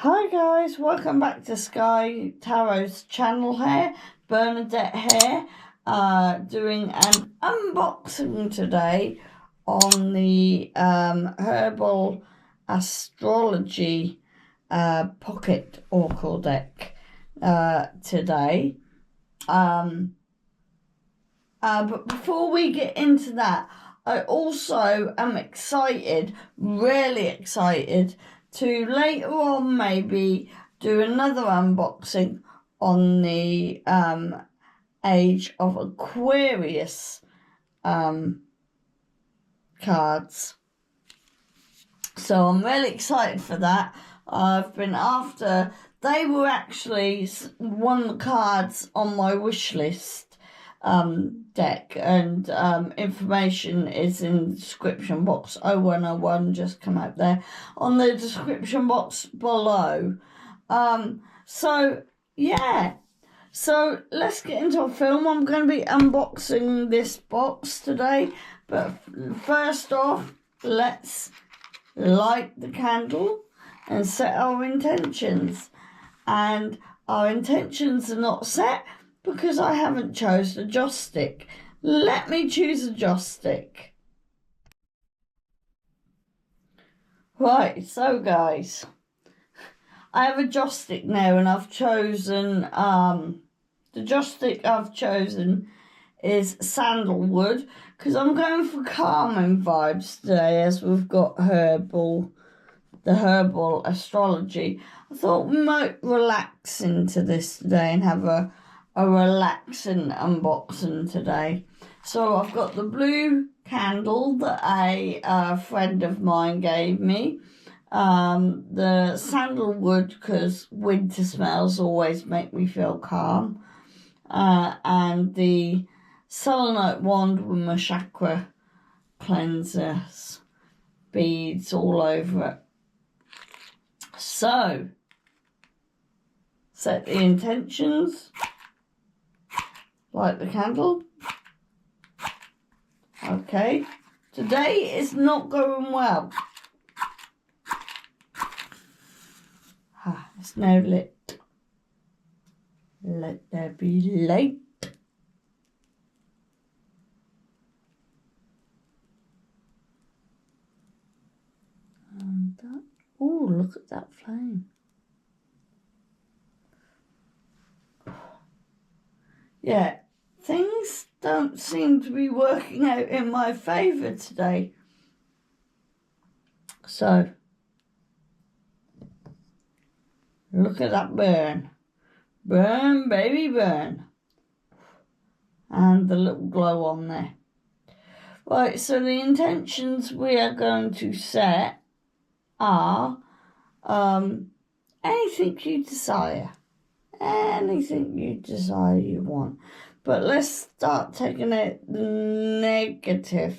Hi guys, welcome back to Sky Tarot's channel here. Bernadette here, doing an unboxing today on the herbal astrology pocket oracle deck today. But before we get into that, I also am excited, really excited, to later on maybe do another unboxing on the Age of Aquarius cards. So I'm really excited for that. I've been after, they were actually one of the cards on my wish list deck, and information is in the description box. 0101 just come out there on the description box below. So yeah, so let's get into a film. I'm going to be unboxing this box today, but first off, let's light the candle and set our intentions. And our intentions are not set because I haven't chosen a joss stick. Let me choose a joss stick. Right, so guys, I have a joss stick now, and I've chosen, the joss stick I've chosen is sandalwood, because I'm going for calming vibes today, as we've got the herbal astrology. I thought we might relax into this today and have a relaxing unboxing today. So I've got the blue candle that a friend of mine gave me. The sandalwood, because winter smells always make me feel calm. And the selenite wand with my chakra cleansers beads all over it. So, set the intentions. Light the candle. Okay. Today is not going well. It's now lit. Let there be light. And that. Oh, look at that flame. Yeah, things don't seem to be working out in my favour today. So, look at that burn. Burn, baby, burn. And the little glow on there. Right, so the intentions we are going to set are anything you desire. Anything you desire you want. But let's start taking out the negative.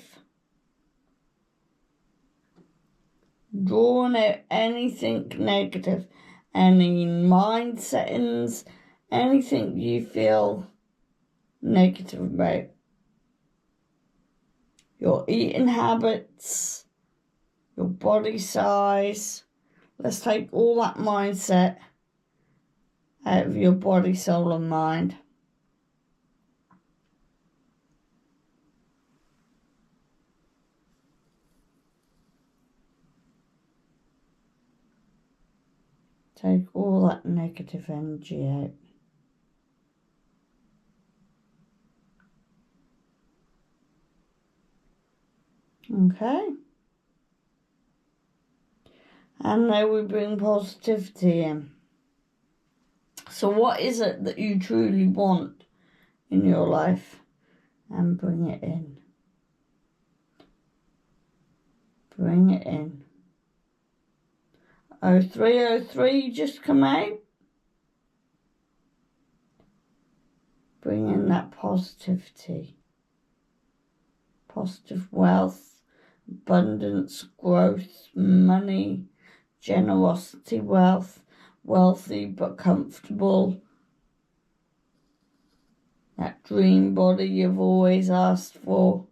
Drawing out anything negative. Any mind settings. Anything you feel negative about. Your eating habits. Your body size. Let's take all that mindset out of your body, soul and mind. Take all that negative energy out. Okay. And now we bring positivity in. So what is it that you truly want in your life? And bring it in. Bring it in. 0303 just come out. Bring in that positivity. Positive wealth, abundance, growth, money, generosity, wealth, wealthy but comfortable. That dream body you've always asked for.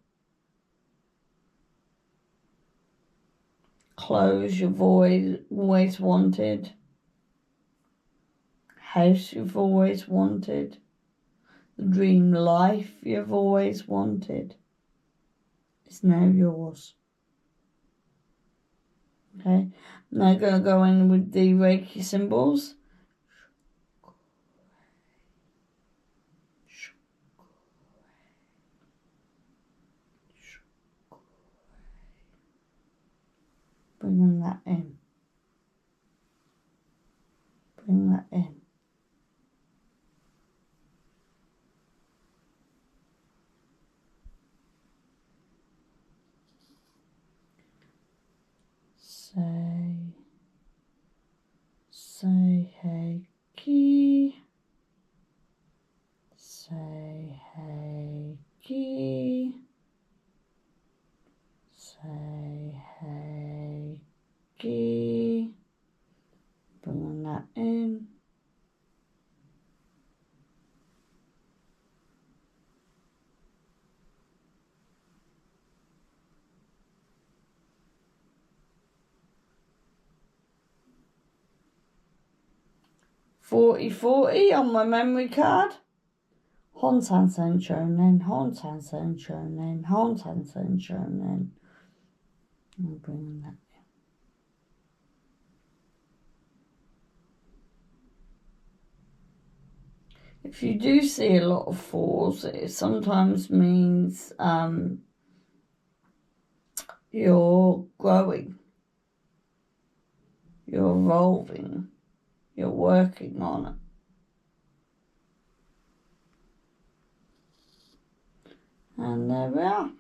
Clothes you've always wanted. House you've always wanted. The dream life you've always wanted is now yours. Okay, now going to go in with the Reiki symbols. Bringing that in. Bring that in. Say hey ki. Say hey ki. Say hey ki. Bringing that in. "4040" on my memory card. Honsan Sen Shonen, Honsan Sen Shonen, Honsan Sen Shonen. I'm bringing that in. If you do see a lot of fours, it sometimes means you're growing, you're evolving, you're working on it. And there we are.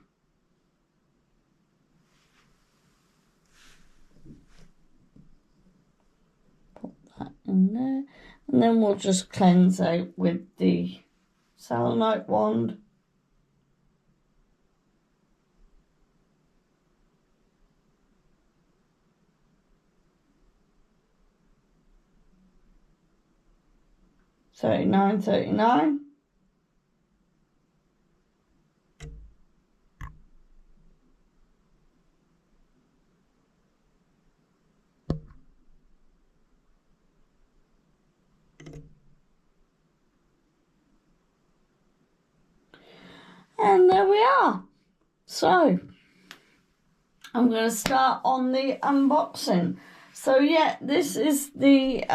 Put that in there. And then we'll just cleanse out with the selenite wand. $39.39. And there we are. So, I'm going to start on the unboxing. So yeah, this is the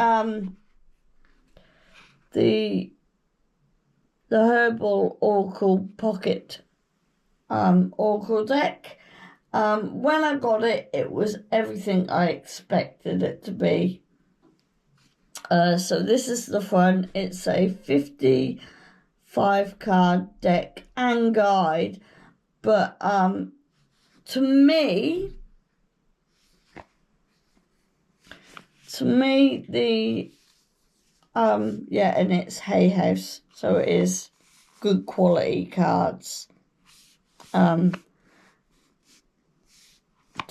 herbal oracle pocket oracle deck. When I got it, it was everything I expected it to be. So this is the front. It's a 55 card deck and guide, but to me the and it's Hay House, so it is good quality cards. To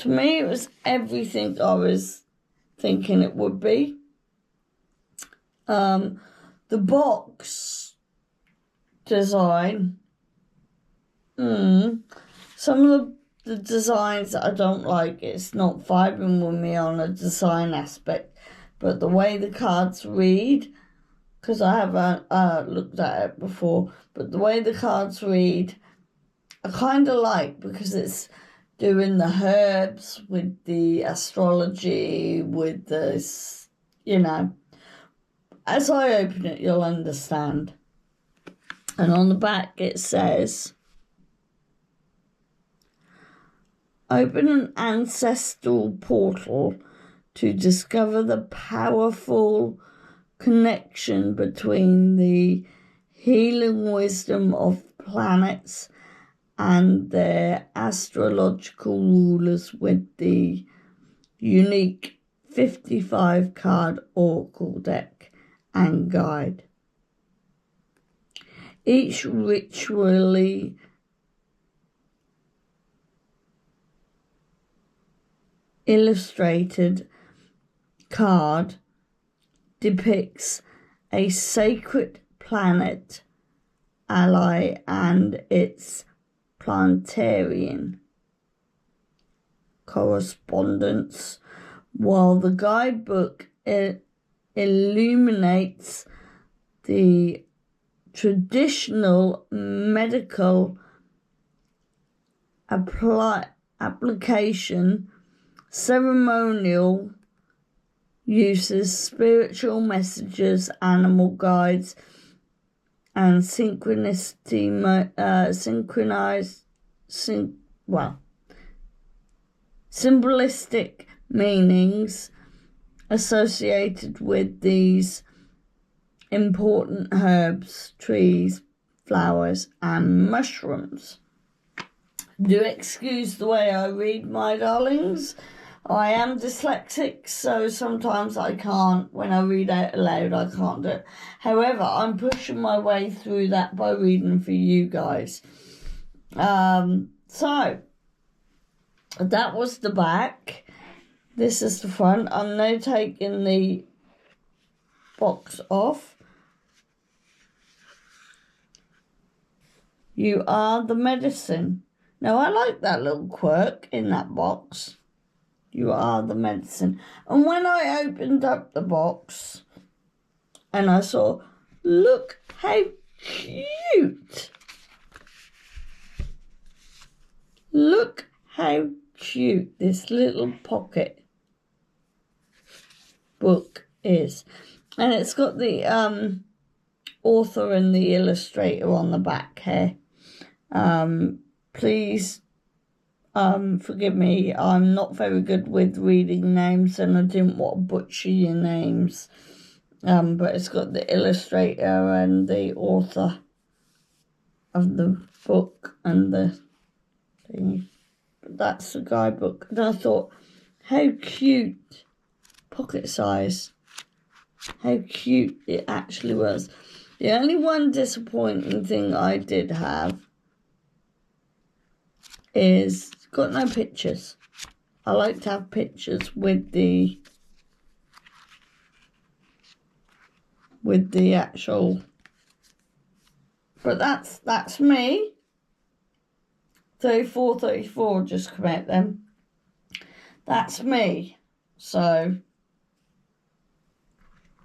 me, it was everything I was thinking it would be. The box design, some of the designs that I don't like, it's not vibing with me on a design aspect, but the way the cards read, because I haven't looked at it before, but the way the cards read, I kind of like, because it's doing the herbs with the astrology, with this, as I open it, you'll understand. And on the back it says, open an ancestral portal to discover the powerful connection between the healing wisdom of planets and their astrological rulers with the unique 55 card oracle deck and guide. Each ritually illustrated card depicts a sacred planet, ally, and its planetarian correspondence, while the guidebook illuminates the traditional medical application, ceremonial uses, spiritual messages, animal guides, and symbolistic meanings associated with these important herbs, trees, flowers, and mushrooms. Do excuse the way I read, my darlings. I am dyslexic, so sometimes I can't, when I read out aloud, I can't do it. However, I'm pushing my way through that by reading for you guys. So, that was the back. This is the front. I'm now taking the box off. You are the medicine. Now, I like that little quirk in that box. You are the medicine. And when I opened up the box and I saw, look how cute. Look how cute this little pocket book is. And it's got the author and the illustrator on the back here. Please forgive me, I'm not very good with reading names and I didn't want to butcher your names. But it's got the illustrator and the author of the book and the thing. But that's the guidebook. And I thought, how cute, pocket size, how cute it actually was. The only one disappointing thing I did have is got no pictures. I like to have pictures with the actual, but that's me. 34 just come out then. That's me. So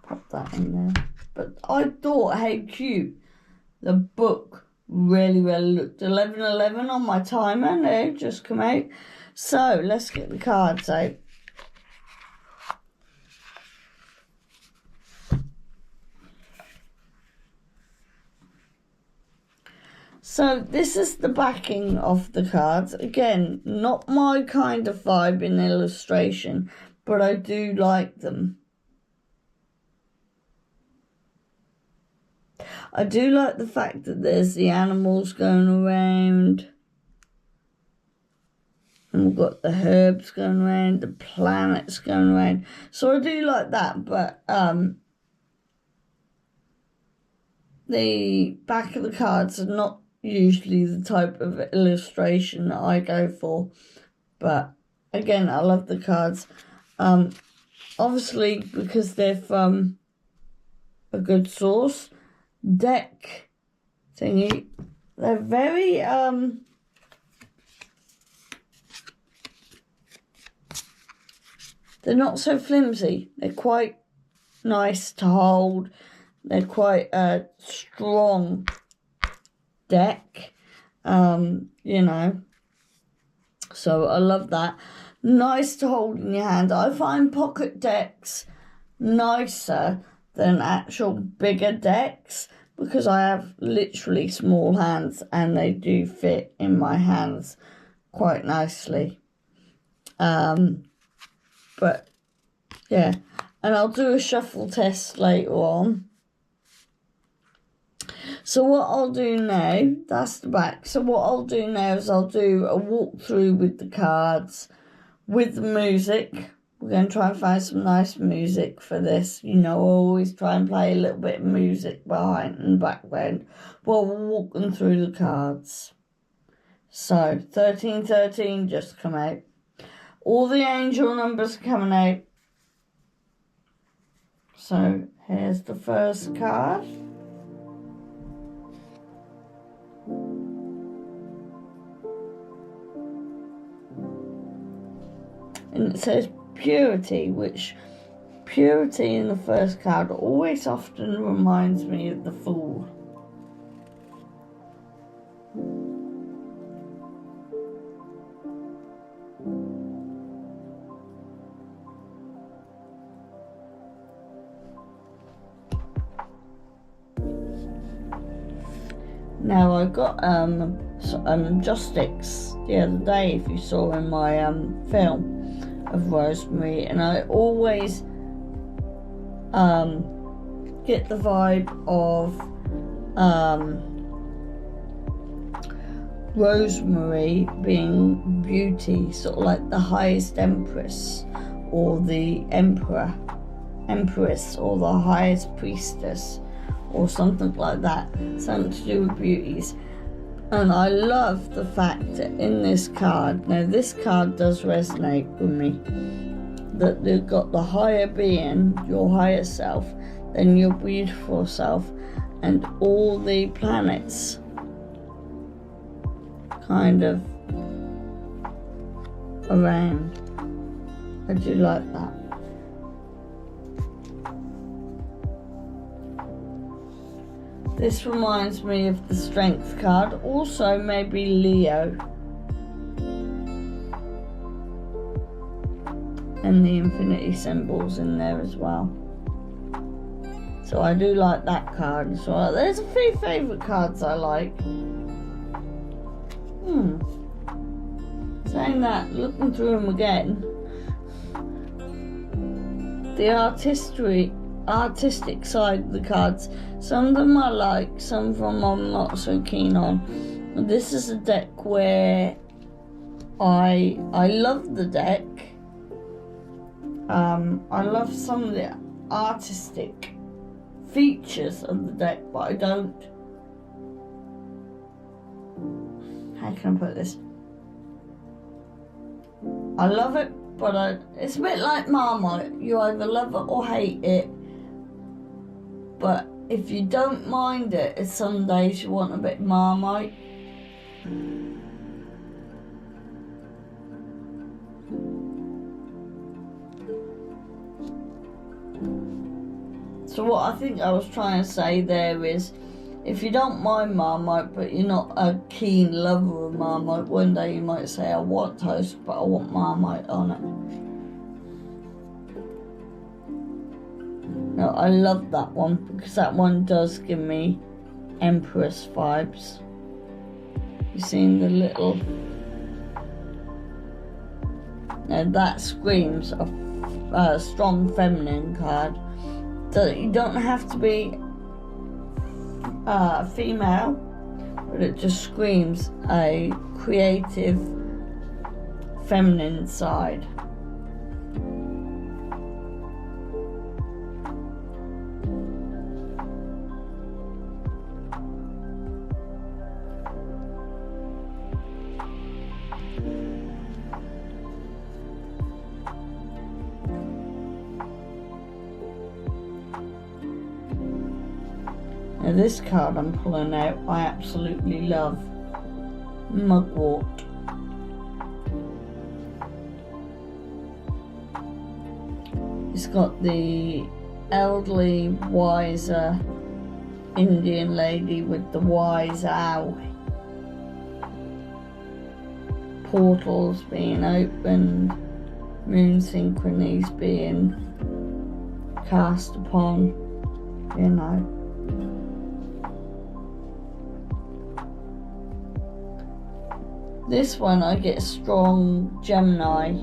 pop that in there. But I thought how cute the book really looked. 11:11 on my timer now, just come out. So let's get the cards out. So this is the backing of the cards. Again, not my kind of vibe in illustration, but I do like them. I do like the fact that there's the animals going around. And we've got the herbs going around, the planets going around. So I do like that, but the back of the cards are not usually the type of illustration that I go for. But again, I love the cards. Obviously, because they're from a good source. Deck thingy. They're very they're not so flimsy. They're quite nice to hold. They're quite a strong deck. You know. So I love that. Nice to hold in your hand. I find pocket decks nicer than actual bigger decks because I have literally small hands and they do fit in my hands quite nicely. But yeah, and I'll do a shuffle test later on. So what I'll do now, that's the back. So what I'll do now is I'll do a walkthrough with the cards, with the music, We're going to try and find some nice music for this. You know, I always try and play a little bit of music behind in the background while we're walking through the cards. So, 1313 just come out. All the angel numbers are coming out. So, here's the first card. And it says purity, which purity in the first card always often reminds me of the Fool. Now I got joss-sticks the other day, if you saw in my film of rosemary, and I always get the vibe of rosemary being beauty, sort of like the highest empress or the empress or the highest priestess or something like that, something to do with beauties. And I love the fact that in this card, now this card does resonate with me, that they've got the higher being, your higher self, then your beautiful self, and all the planets kind of around. I do like that. This reminds me of the Strength card, also maybe Leo. And the infinity symbols in there as well. So I do like that card as well. There's a few favourite cards I like. Saying that, looking through them again, the artistic side of the cards, some of them I like, some of them I'm not so keen on. This is a deck where I love the deck. I love some of the artistic features of the deck, but I don't, how can I put this? I love it, but it's a bit like Marmite. You either love it or hate it. But if you don't mind it, it's some days you want a bit Marmite. So what I think I was trying to say there is, if you don't mind Marmite, but you're not a keen lover of Marmite, one day you might say, I want toast, but I want Marmite on it. No, I love that one, because that one does give me Empress vibes. You seen the little... Now that screams a strong feminine card. So you don't have to be female, but it just screams a creative feminine side. Now this card I'm pulling out, I absolutely love. Mugwort. It's got the elderly, wiser Indian lady with the wise owl. Portals being opened, moon synchronies being cast upon, you know. This one I get strong Gemini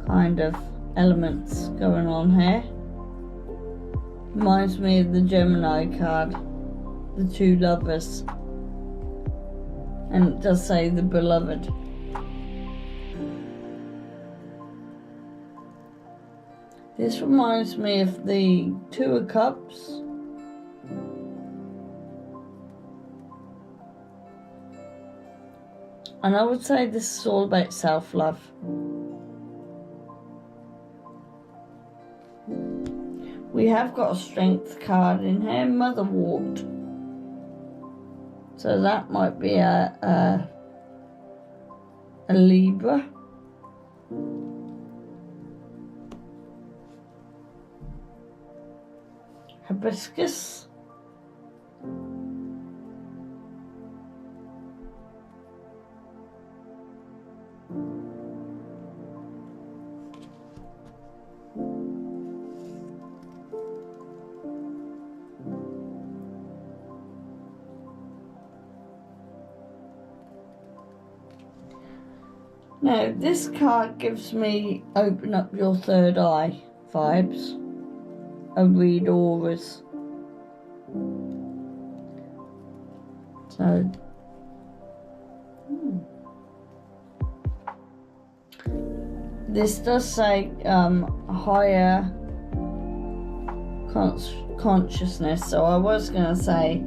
kind of elements going on here. Reminds me of the Gemini card, the two lovers. And it does say the beloved. This reminds me of the Two of Cups. And I would say this is all about self-love. We have got a Strength card in here, Motherwort. So that might be a Libra. Hibiscus. Now, this card gives me open up your third eye vibes and read auras. So, this does say higher consciousness, so I was going to say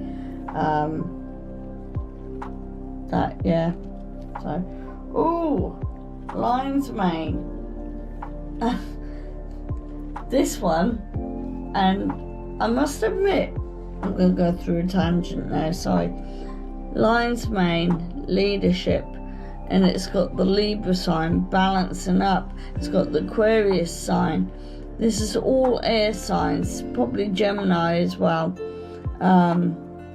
that, yeah. So, ooh, lion's mane. This one, and I must admit, I'm going to go through a tangent now, sorry. Lion's mane, leadership, and it's got the Libra sign, balancing up. It's got the Aquarius sign. This is all air signs, probably Gemini as well.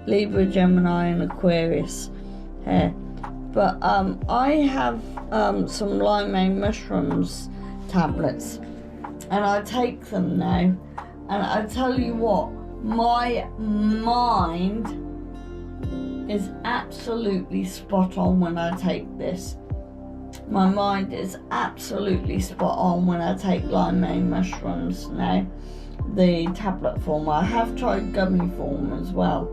Libra, Gemini, and Aquarius here. But I have some lime mane mushrooms tablets, and I take them now, and I tell you what, my mind is absolutely spot on when I take this. My mind is absolutely spot on when I take lime mane mushrooms now, the tablet form. I have tried gummy form as well,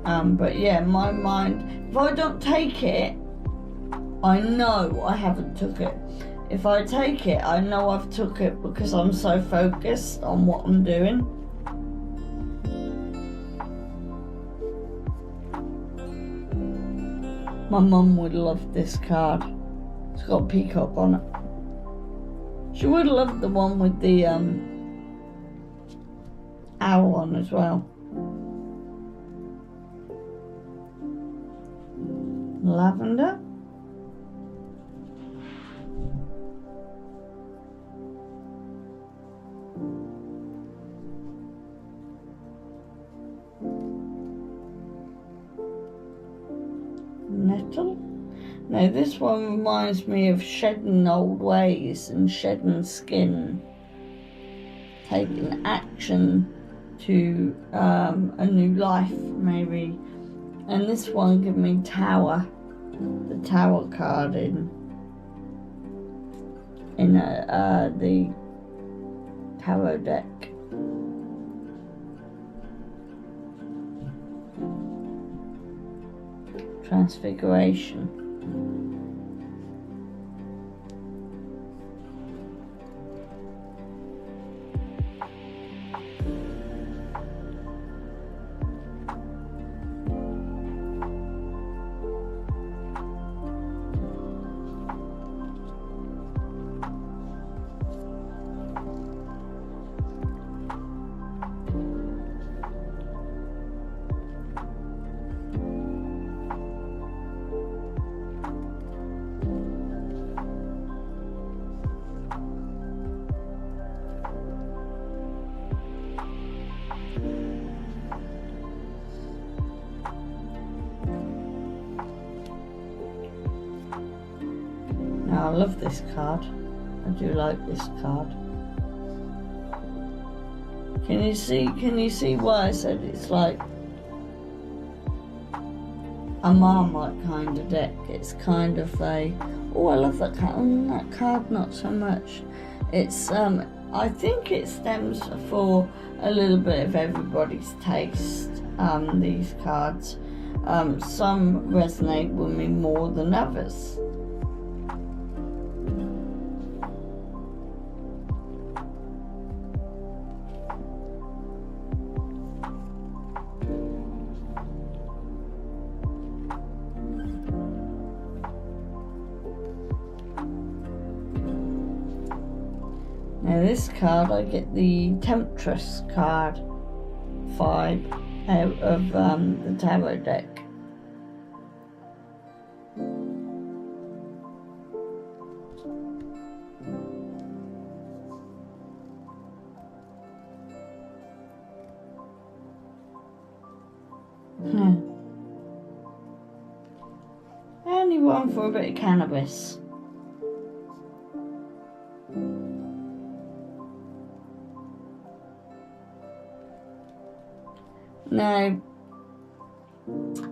but yeah, my mind, if I don't take it, I know I haven't took it. If I take it, I know I've took it because I'm so focused on what I'm doing. My mum would love this card. It's got a peacock on it. She would love the one with the owl on as well. Lavender. Nettle. Now this one reminds me of shedding old ways and shedding skin, taking action to a new life maybe. And this one give me Tower, the Tower card in the tarot deck. Transfiguration. Now, I love this card. I do like this card. Can you see why I said it's like a Marmite kind of deck? It's kind of a, oh, I love that card. That card not so much. It's I think it stems for a little bit of everybody's taste, these cards. Some resonate with me more than others. Now this card, I get the Temptress card vibe out of the tarot deck. Anyone for a bit of cannabis. Now,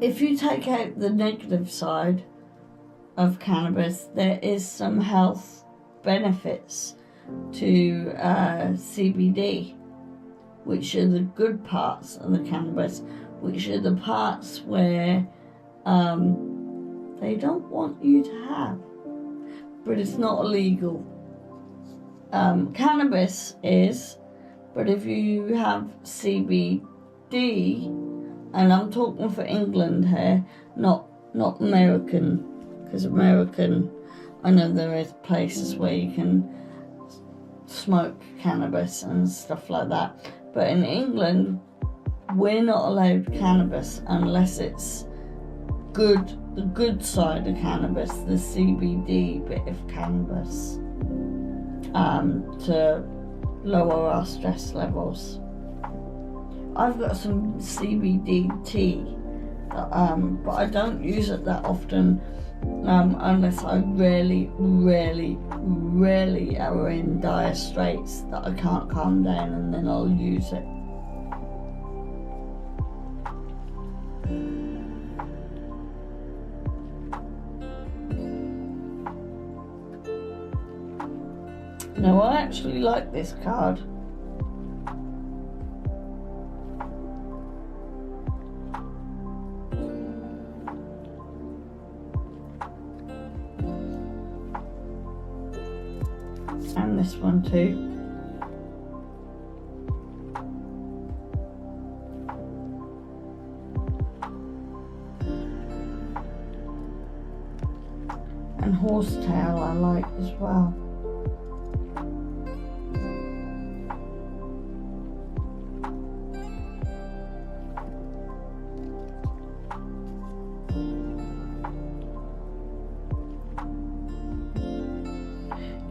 if you take out the negative side of cannabis, there is some health benefits to CBD, which are the good parts of the cannabis, which are the parts where they don't want you to have, but it's not illegal. Cannabis is, but if you have CBD, and I'm talking for England here, not American, because American, I know there is places where you can smoke cannabis and stuff like that, but in England, we're not allowed cannabis unless it's good, the good side of cannabis, the CBD bit of cannabis, to lower our stress levels. I've got some CBD tea, but I don't use it that often unless I really are in dire straits that I can't calm down, and then I'll use it. Now I actually like this card. And this one too. And horsetail I like as well.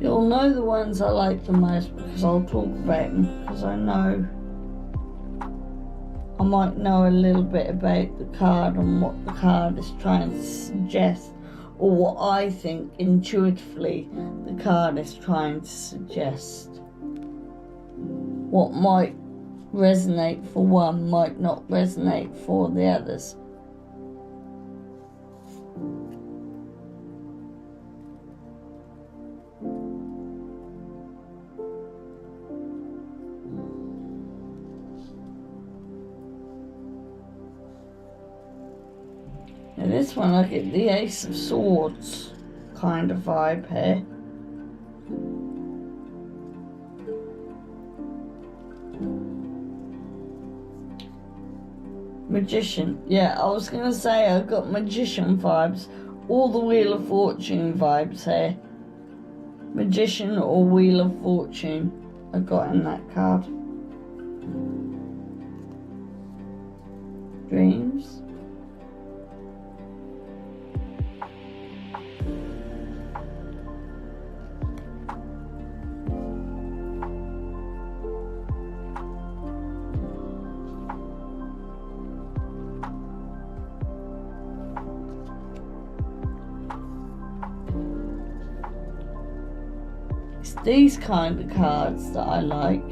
You'll know the ones I like the most because I'll talk about them, because I might know a little bit about the card and what the card is trying to suggest, or what I think intuitively the card is trying to suggest. What might resonate for one might not resonate for the others. Now this one I get the Ace of Swords kind of vibe here. Magician. Yeah, I was going to say I got Magician vibes. All the Wheel of Fortune vibes here. Magician or Wheel of Fortune I got in that card. Dreams. It's these kind of cards that I like.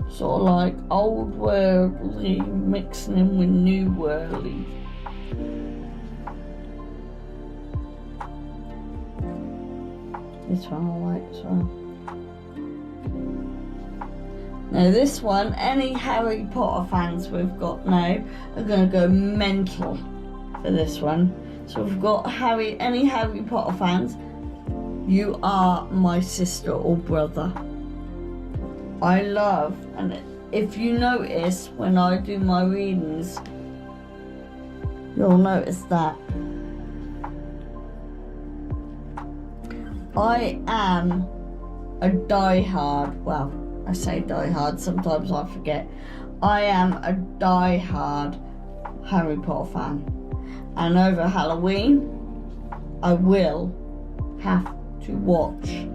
Sort of like old worldly mixing in with new worldly. This one I like as well. Now this one, any Harry Potter fans we've got now are going to go mental for this one. So we've got any Harry Potter fans, you are my sister or brother. I love, and if you notice when I do my readings, you'll notice that. I am a diehard, well, I say diehard, sometimes I forget. I am a diehard Harry Potter fan. And over Halloween, I will have to watch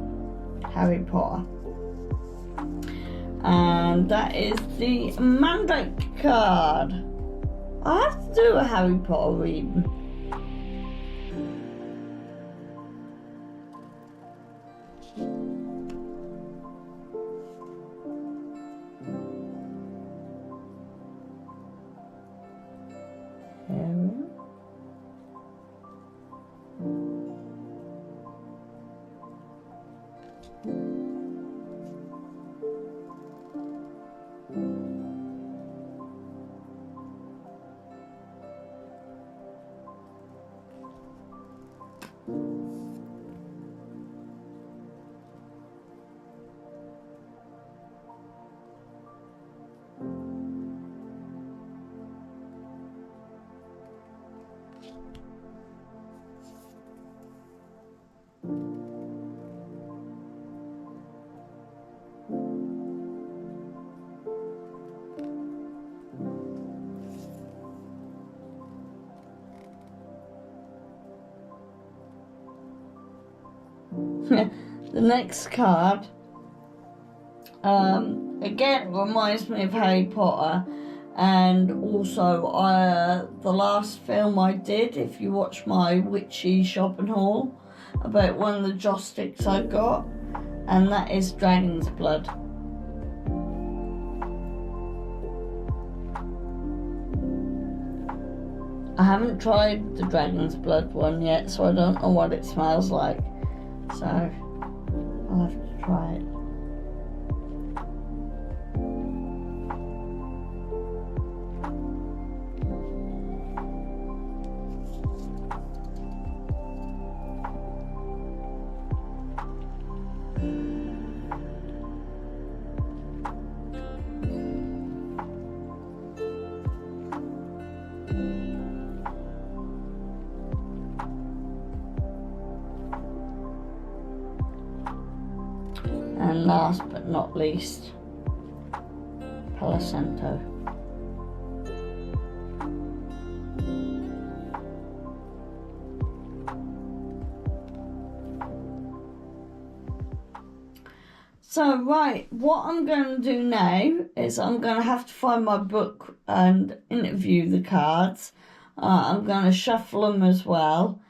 Harry Potter. And that is the mandate card. I have to do a Harry Potter reading. The next card, again, reminds me of Harry Potter, and also the last film I did, if you watch my witchy shopping haul, about one of the joss sticks I got, and that is Dragon's Blood. I haven't tried the Dragon's Blood one yet, so I don't know what it smells like. So, I'll have to try it. And last but not least, Placento. So right, what I'm going to do now is I'm going to have to find my book and interview the cards. I'm going to shuffle them as well.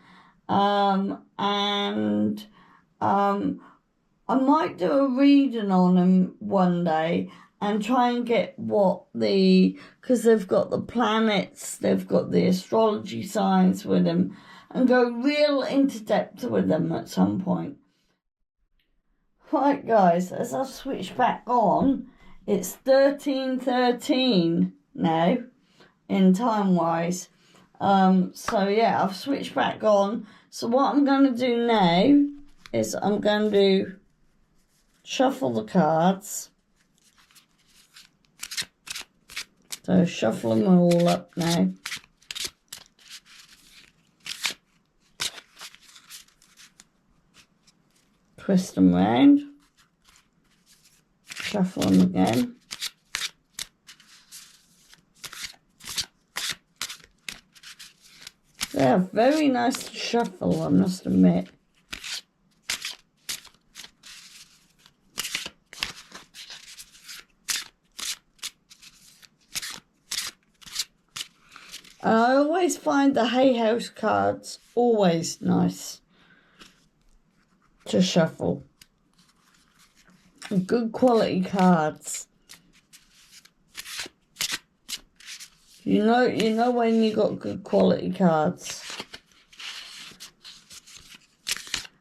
I might do a reading on them one day and try and get because they've got the planets, they've got the astrology signs with them, and go real into depth with them at some point. Right guys, as I've switched back on, it's 13:13 now in time-wise. So yeah, I've switched back on. So what I'm going to do now is I'm going to shuffle the cards. So shuffle them all up now. Twist them round. Shuffle them again. They're very nice to shuffle, I must admit. And I always find the Hay House cards always nice to shuffle. Good quality cards. You know when you got good quality cards.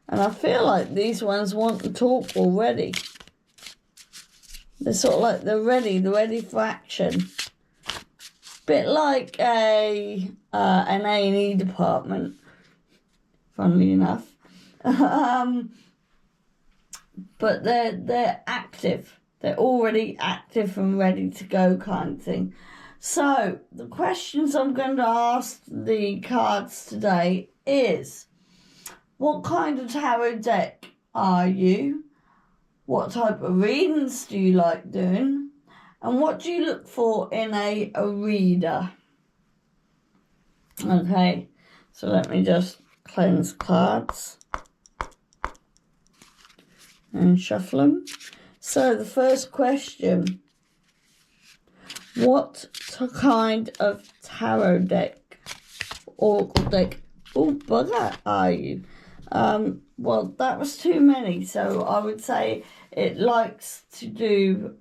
And I feel like these ones want to talk already. They're sort of like they're ready for action. Bit like an A&E department, funnily enough. But they're active. They're already active and ready to go kind of thing. So the questions I'm going to ask the cards today is, what kind of tarot deck are you? What type of readings do you like doing? And what do you look for in a reader? Okay, so let me just cleanse cards and shuffle them. So the first question, what kind of tarot deck, oracle deck, oh bugger, are you? Well, that was too many, so I would say it likes to do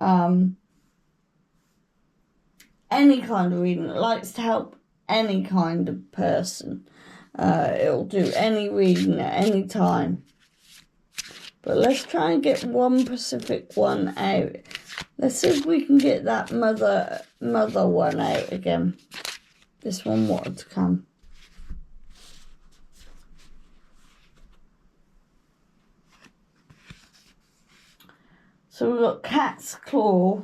any kind of reading. It likes to help any kind of person. It'll do any reading at any time. But let's try and get one specific one out. Let's see if we can get that mother one out again. This one wanted to come. So we've got cat's claw.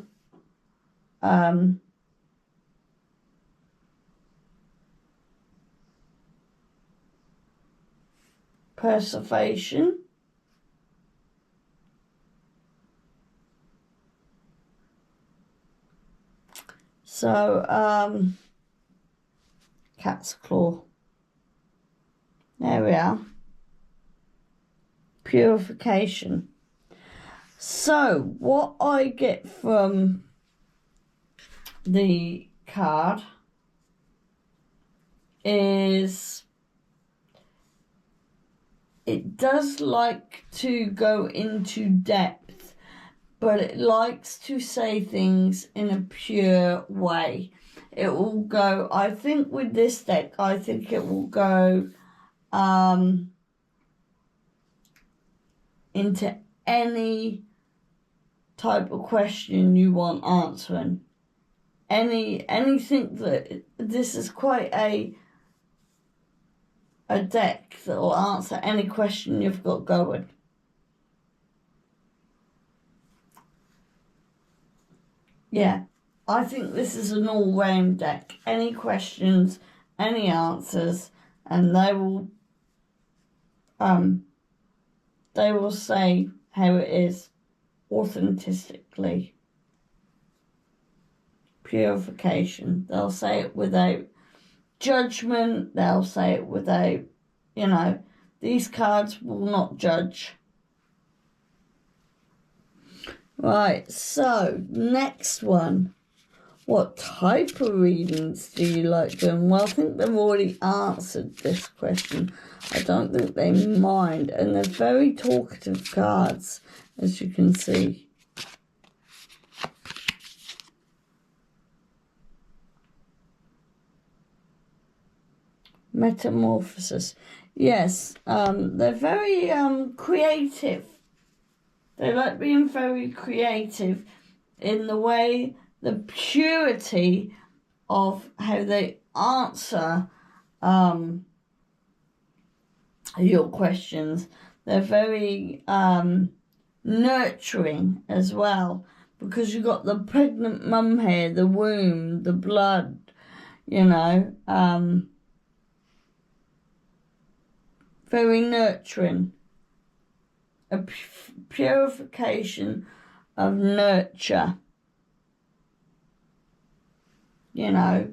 Preservation. So, cat's claw. There we are. Purification. So, what I get from the card is it does like to go into depth, but it likes to say things in a pure way. It will go, I think with this deck, I think it will go into any type of question you want answering. Anything that, this is quite a deck that will answer any question you've got going. Yeah, I think this is an all-round deck. Any questions, any answers, and they will say how it is authentically. Purification. They'll say it without judgment. They'll say it without, these cards will not judge. Right, so next one. What type of readings do you like doing? Well, I think they've already answered this question. I don't think they mind, and they're very talkative cards, as you can see. Metamorphosis. Yes, they're very creative. They like being very creative in the way, the purity of how they answer your questions. They're very nurturing as well, because you've got the pregnant mum here, the womb, the blood, very nurturing. A purification of nurture.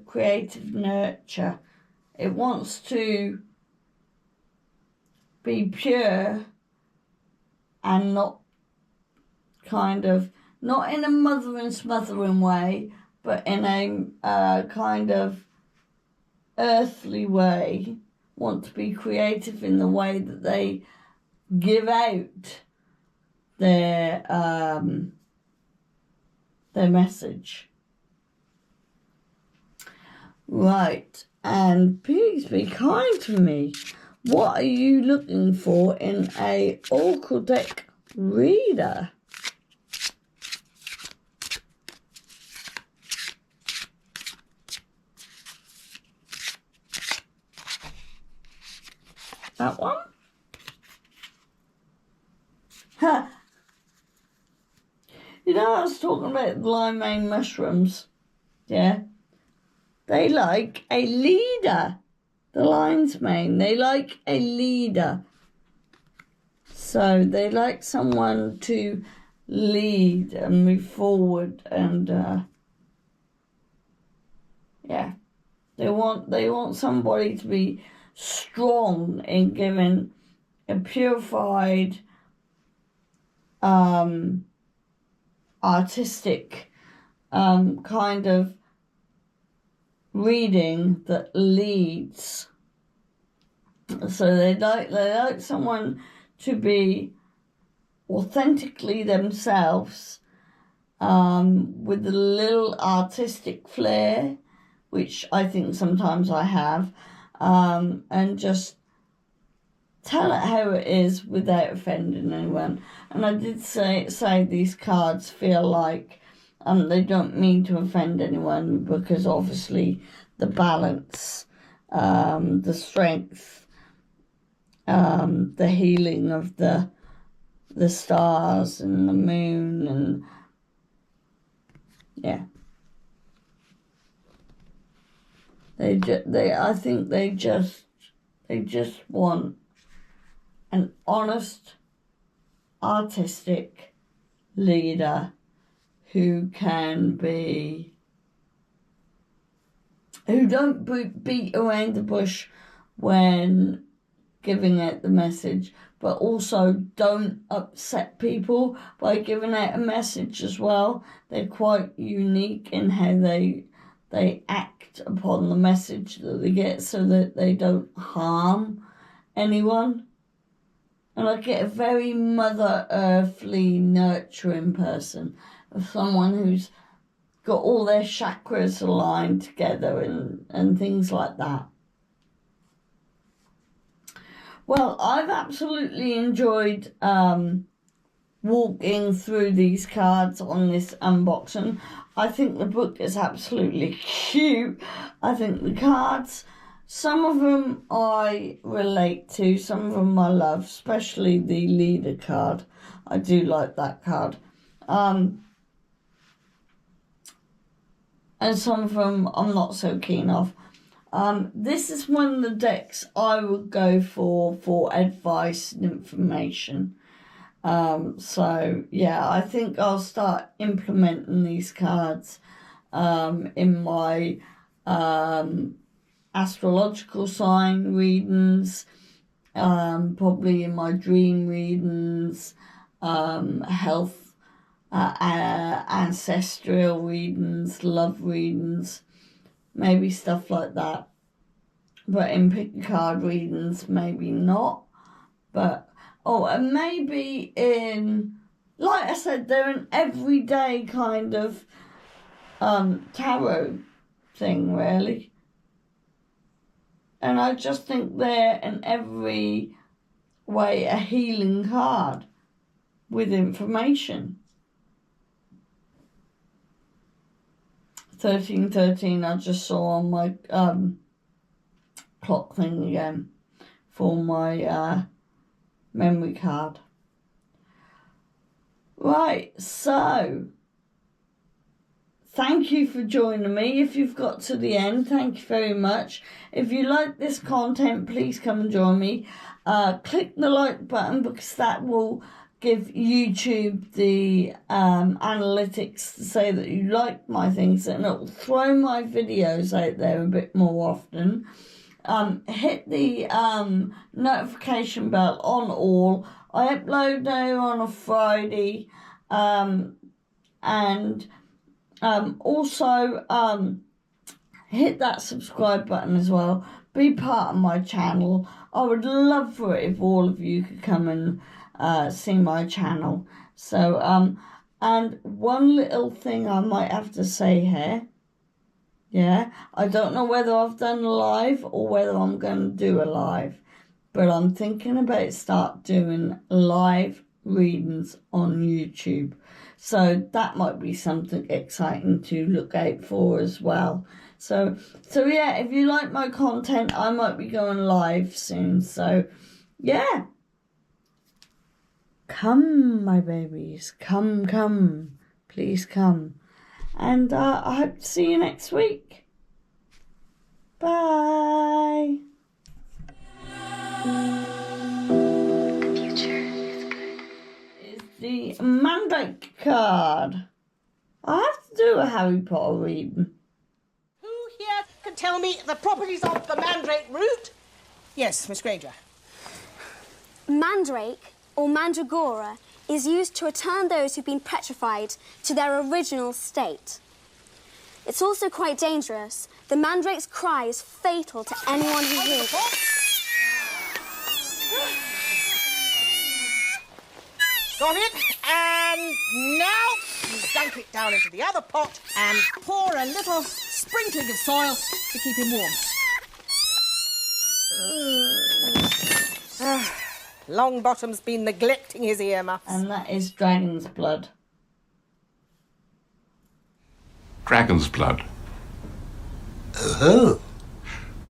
Creative nurture. It wants to be pure and not not in a mothering smothering way, but in a kind of earthly way. Want to be creative in the way that they give out their message. Right, and please be kind to me. What are you looking for in a oracle deck reader? That one? Ha! I was talking about limeade mushrooms. Yeah. They like a leader. The lion's mane. They like a leader. So they like someone to lead and move forward, and yeah, they want somebody to be strong in giving a purified, artistic kind of reading that leads. So they like someone to be authentically themselves, with a little artistic flair, which I think sometimes I have, and just tell it how it is without offending anyone. And I did say these cards feel like they don't mean to offend anyone, because obviously the balance, the strength, the healing of the stars and the moon, and yeah, I think they just want an honest, artistic leader who don't beat around the bush when giving out the message, but also don't upset people by giving out a message as well. They're quite unique in how they act upon the message that they get, so that they don't harm anyone. And I get a very Mother Earthly, nurturing person, of someone who's got all their chakras aligned together and things like that. Well, I've absolutely enjoyed walking through these cards on this unboxing. I think the book is absolutely cute. I think the cards, some of them I relate to, some of them I love, especially the leader card. I do like that card. And some of them I'm not so keen of. This is one of the decks I would go for advice and information. So yeah, I think I'll start implementing these cards in my astrological sign readings, probably in my dream readings, health, ancestral readings, love readings, maybe stuff like that. But in pick card readings, maybe not. But and maybe in, like I said, they're an everyday kind of tarot thing, really. And I just think they're in every way a healing card with information. 1313 I just saw on my clock thing again for my memory card. Right, so thank you for joining me. If you've got to the end, thank you very much. If you like this content, please come and join me. Click the like button, because that will give YouTube the analytics to say that you like my things, and it will throw my videos out there a bit more often. Hit the notification bell on all. I upload now on a Friday, and also hit that subscribe button as well. Be part of my channel. I would love for it if all of you could come and see my channel. So and one little thing I might have to say here. Yeah, I don't know whether I've done a live or whether I'm going to do a live, but I'm thinking about start doing live readings on YouTube. So that might be something exciting to look out for as well. So yeah, if you like my content, I might be going live soon. So yeah, come my babies, come, please come. And I hope to see you next week. Bye. The future is the Mandrake card. I have to do a Harry Potter reading. Who here can tell me the properties of the Mandrake root? Yes, Miss Granger. Mandrake, or mandragora, is used to return those who've been petrified to their original state. It's also quite dangerous. The mandrake's cry is fatal to anyone who hears it. Got it. And now you dunk it down into the other pot and pour a little sprinkling of soil to keep him warm. Longbottom's been neglecting his earmuffs. And that is dragon's blood. Dragon's blood. Oh.